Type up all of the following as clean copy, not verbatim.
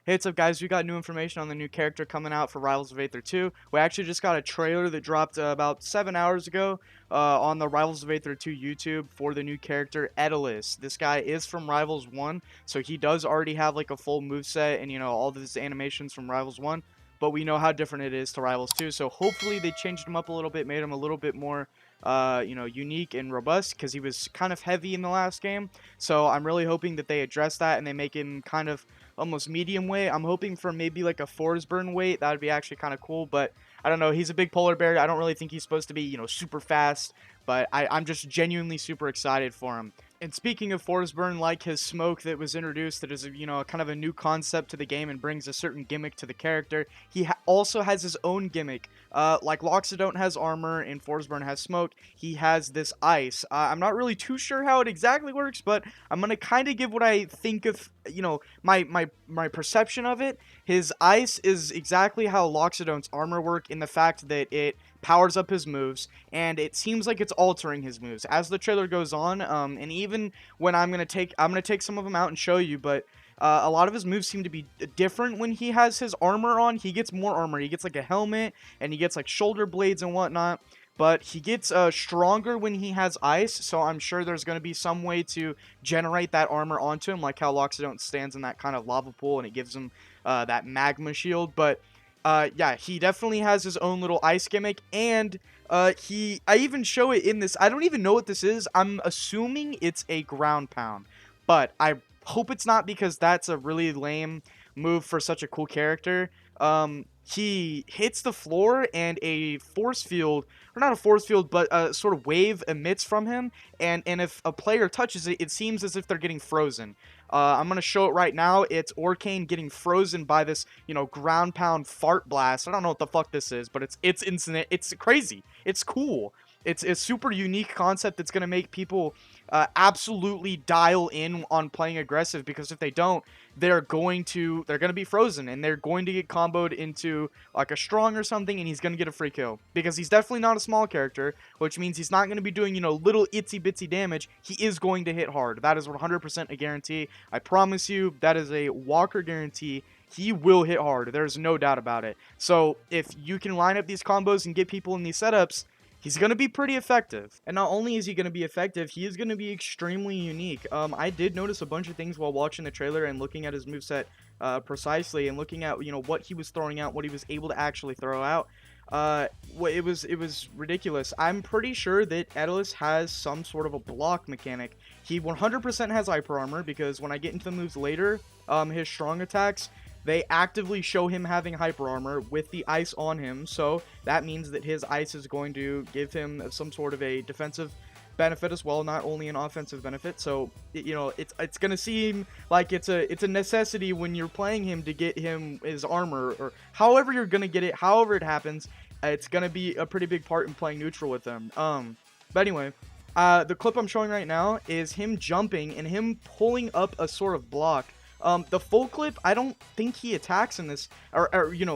Hey, what's up, guys? We got new information on the new character coming out for Rivals of Aether 2. We actually just got a trailer that dropped about 7 hours ago on the Rivals of Aether 2 YouTube for the new character Etalus. This guy is from Rivals 1, so he does already have like a full moveset and all of his animations from Rivals 1. But we know how different it is to Rivals 2, so hopefully they changed him up a little bit, made him a little bit more unique and robust, because he was kind of heavy in the last game. So I'm really hoping that they address that and they make him kind of almost medium weight. I'm hoping for maybe like a Forsburn weight. That would be actually kind of cool, but I don't know. He's a big polar bear. I don't really think he's supposed to be, super fast, but I'm just genuinely super excited for him. And speaking of Forsburn, like his smoke that was introduced, that is, kind of a new concept to the game and brings a certain gimmick to the character. He also has his own gimmick. Like Loxodonte has armor and Forsburn has smoke, he has this ice. I'm not really too sure how it exactly works, but I'm gonna kind of give what I think of, my perception of it. His ice is exactly how Loxodonte's armor work, in the fact that it powers up his moves, and it seems like it's altering his moves as the trailer goes on. And even when I'm gonna take some of them out and show you, but a lot of his moves seem to be different when he has his armor on. He gets more armor. He gets like a helmet, and he gets like shoulder blades and whatnot. But he gets stronger when he has ice, so I'm sure there's going to be some way to generate that armor onto him, like how Loxodonte stands in that kind of lava pool, and it gives him that magma shield. But yeah, he definitely has his own little ice gimmick, and I even show it in this. I don't even know what this is. I'm assuming it's a ground pound, but I hope it's not, because that's a really lame move for such a cool character. He hits the floor, and a force field, or not a force field, but a sort of wave emits from him, and if a player touches it, it seems as if they're getting frozen. I'm gonna show it right now. It's Orcane getting frozen by this, ground pound fart blast. I don't know what the fuck this is, but it's instant. It's crazy. It's cool. It's a super unique concept that's gonna make people absolutely dial in on playing aggressive, because if they don't, they're gonna be frozen, and they're going to get comboed into like a strong or something, and he's gonna get a free kill, because he's definitely not a small character, which means he's not gonna be doing little itsy bitsy damage. He is going to hit hard. That is 100% a guarantee. I promise you, that is a Walker guarantee. He will hit hard. There's no doubt about it. So if you can line up these combos and get people in these setups, he's going to be pretty effective. And not only is he going to be effective, he is going to be extremely unique. I did notice a bunch of things while watching the trailer and looking at his moveset precisely, and looking at, what he was throwing out, what he was able to actually throw out. It was ridiculous. I'm pretty sure that Etalus has some sort of a block mechanic. He 100% has hyper armor, because when I get into the moves later, his strong attacks, they actively show him having hyper armor with the ice on him, so that means that his ice is going to give him some sort of a defensive benefit as well, not only an offensive benefit. So it's gonna seem like it's a necessity when you're playing him to get him his armor, or however you're gonna get it, however it happens. It's gonna be a pretty big part in playing neutral with him. But anyway, the clip I'm showing right now is him jumping and him pulling up a sort of block. The full clip, I don't think he attacks in this, or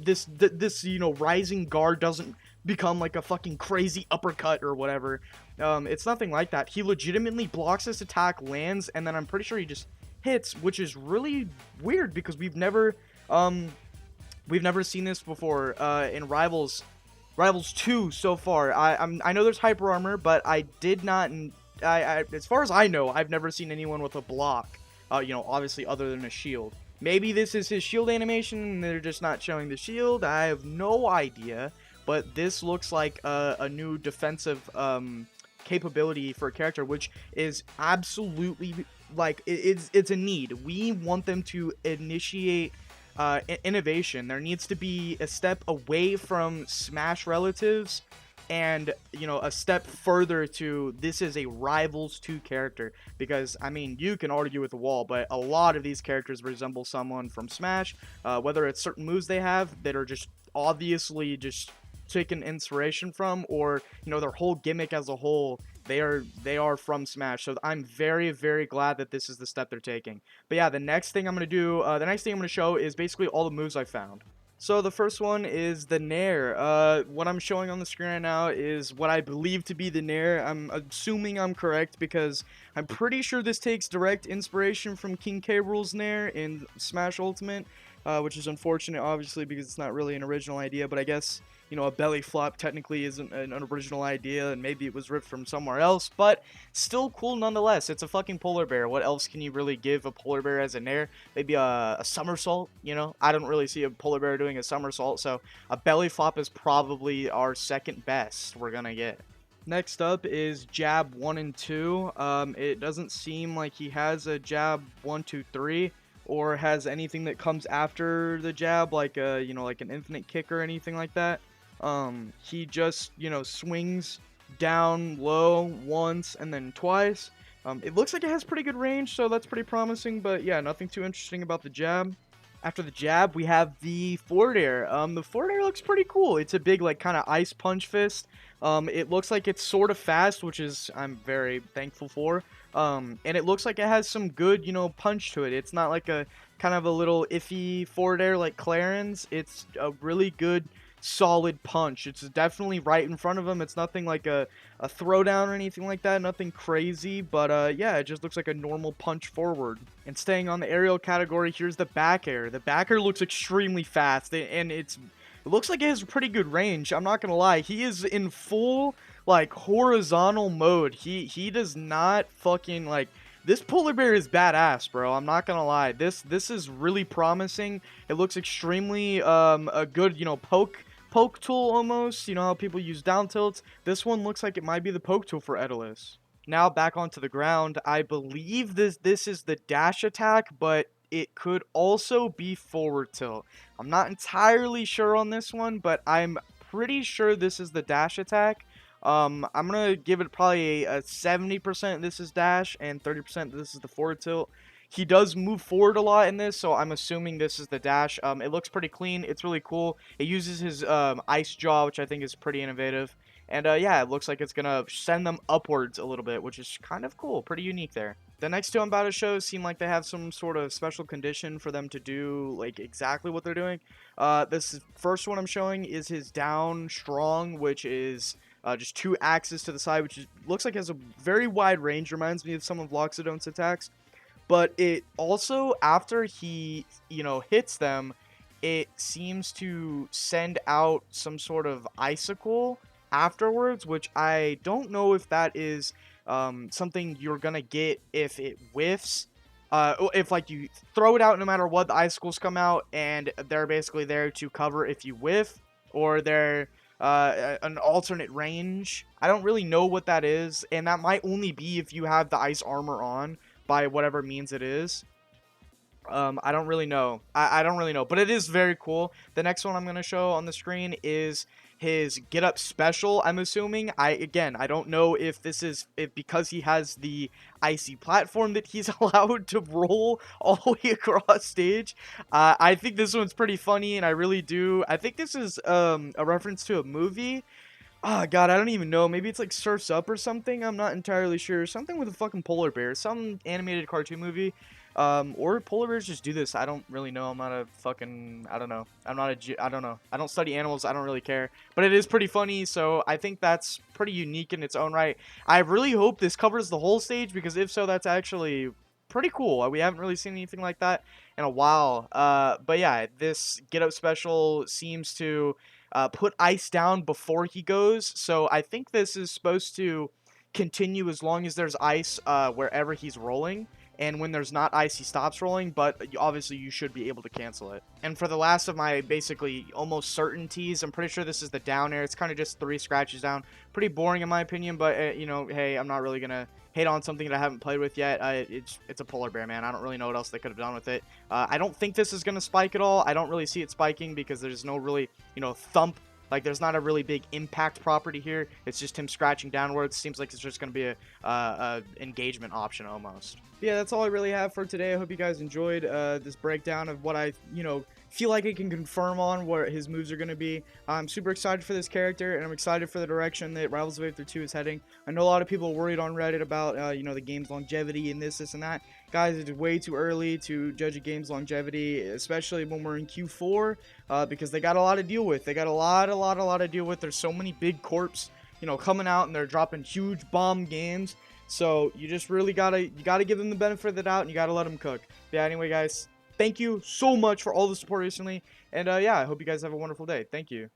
this rising guard doesn't become like a fucking crazy uppercut or whatever. It's nothing like that. He legitimately blocks this attack, lands, and then I'm pretty sure he just hits, which is really weird, because we've never seen this before in Rivals 2 so far. I know there's hyper armor, but I did not. As far as I know, I've never seen anyone with a block. Obviously other than a shield. Maybe this is his shield animation and they're just not showing the shield. I have no idea, but this looks like a new defensive capability for a character, which is absolutely, like, it's a need. We want them to initiate innovation. There needs to be a step away from Smash relatives, and a step further to, this is a Rivals 2 character, because I mean, you can argue with the wall, but a lot of these characters resemble someone from Smash, whether it's certain moves they have that are just obviously just taken inspiration from, or their whole gimmick as a whole, they are from Smash. So I'm very, very glad that this is the step they're taking. But yeah, the next thing I'm gonna show is basically all the moves I found. So the first one is the Nair. What I'm showing on the screen right now is what I believe to be the Nair. I'm assuming I'm correct, because I'm pretty sure this takes direct inspiration from King K. Rool's Nair in Smash Ultimate. which is unfortunate, obviously, because it's not really an original idea. But I guess, a belly flop technically isn't an original idea, and maybe it was ripped from somewhere else, but still cool nonetheless. It's a fucking polar bear. What else can you really give a polar bear as a nair? Maybe a somersault, I don't really see a polar bear doing a somersault, so a belly flop is probably our second best we're gonna get. Next up is jab 1 and 2. It doesn't seem like he has a jab 1, 2, 3, or has anything that comes after the jab, like like an infinite kick or anything like that. He just, swings down low once and then twice. It looks like it has pretty good range, so that's pretty promising, but yeah, nothing too interesting about the jab. After the jab, we have the forward air. The forward air looks pretty cool. It's a big, like, kind of ice punch fist. It looks like it's sort of fast, which is I'm very thankful for. And it looks like it has some good, punch to it. It's not like a kind of a little iffy forward air like Claren's. It's a really good, solid punch. It's definitely right in front of him. It's nothing like a throwdown or anything like that. Nothing crazy, but yeah, it just looks like a normal punch forward. And staying on the aerial category, here's the back air. The back air looks extremely fast, and it looks like it has pretty good range. I'm not gonna lie. He is in full, like, horizontal mode. He does not fucking, like, this polar bear is badass, bro. I'm not gonna lie. This is really promising. It looks extremely a good, poke tool almost. You know how people use down tilts? This one looks like it might be the poke tool for Etalus. Now back onto the ground. I believe this is the dash attack, but it could also be forward tilt. I'm not entirely sure on this one, but I'm pretty sure this is the dash attack. I'm gonna give it probably a 70% this is dash and 30% this is the forward tilt. He does move forward a lot in this, so I'm assuming this is the dash. It looks pretty clean. It's really cool. It uses his ice jaw, which I think is pretty innovative. And yeah, it looks like it's gonna send them upwards a little bit, which is kind of cool. Pretty unique there. The next two I'm about to show seem like they have some sort of special condition for them to do, like, exactly what they're doing. This first one I'm showing is his down strong, which is just 2 axes to the side, which looks like it has a very wide range. Reminds me of some of Loxodon's attacks. But it also, after he, hits them, it seems to send out some sort of icicle afterwards, which I don't know if that is something you're gonna get if it whiffs. If, like, you throw it out no matter what, the icicles come out, and they're basically there to cover if you whiff, or they're an alternate range. I don't really know what that is, and that might only be if you have the ice armor on, by whatever means it is. I don't really know. I don't really know, but it is very cool. The next one I'm going to show on the screen is his get up special, I'm assuming. I don't know if this is because he has the icy platform that he's allowed to roll all the way across stage. I think this one's pretty funny, and I think this is a reference to a movie. Oh, God, I don't even know. Maybe it's like Surf's Up or something. I'm not entirely sure. Something with a fucking polar bear. Some animated cartoon movie. Or polar bears just do this. I don't really know. I'm not a fucking... I don't know. I don't know. I don't study animals. I don't really care. But it is pretty funny, so I think that's pretty unique in its own right. I really hope this covers the whole stage, because if so, that's actually pretty cool. We haven't really seen anything like that in a while. But yeah, this get up special seems to... put ice down before he goes, so I think this is supposed to continue as long as there's ice wherever he's rolling, and when there's not ice, he stops rolling, but obviously you should be able to cancel it. And for the last of my basically almost certainties, I'm pretty sure this is the down air. It's kind of just 3 scratches down. Pretty boring in my opinion, but hey, I'm not really gonna hate on something that I haven't played with yet. It's a polar bear, man. I don't really know what else they could have done with it. I don't think this is gonna spike at all. I don't really see it spiking because there's no really, thump. Like, there's not a really big impact property here. It's just him scratching downwards. Seems like it's just going to be a engagement option almost. Yeah, that's all I really have for today. I hope you guys enjoyed this breakdown of what I, feel like I can confirm on what his moves are going to be. I'm super excited for this character, and I'm excited for the direction that Rivals of Aether 2 is heading. I know a lot of people are worried on Reddit about, the game's longevity and this, and that. Guys, it's way too early to judge a game's longevity, especially when we're in Q4, because they got a lot to deal with. They got a lot to deal with. There's so many big corps, coming out, and they're dropping huge bomb games. So you just really gotta give them the benefit of the doubt, and you gotta let them cook. Yeah, anyway, guys, thank you so much for all the support recently. And yeah, I hope you guys have a wonderful day. Thank you.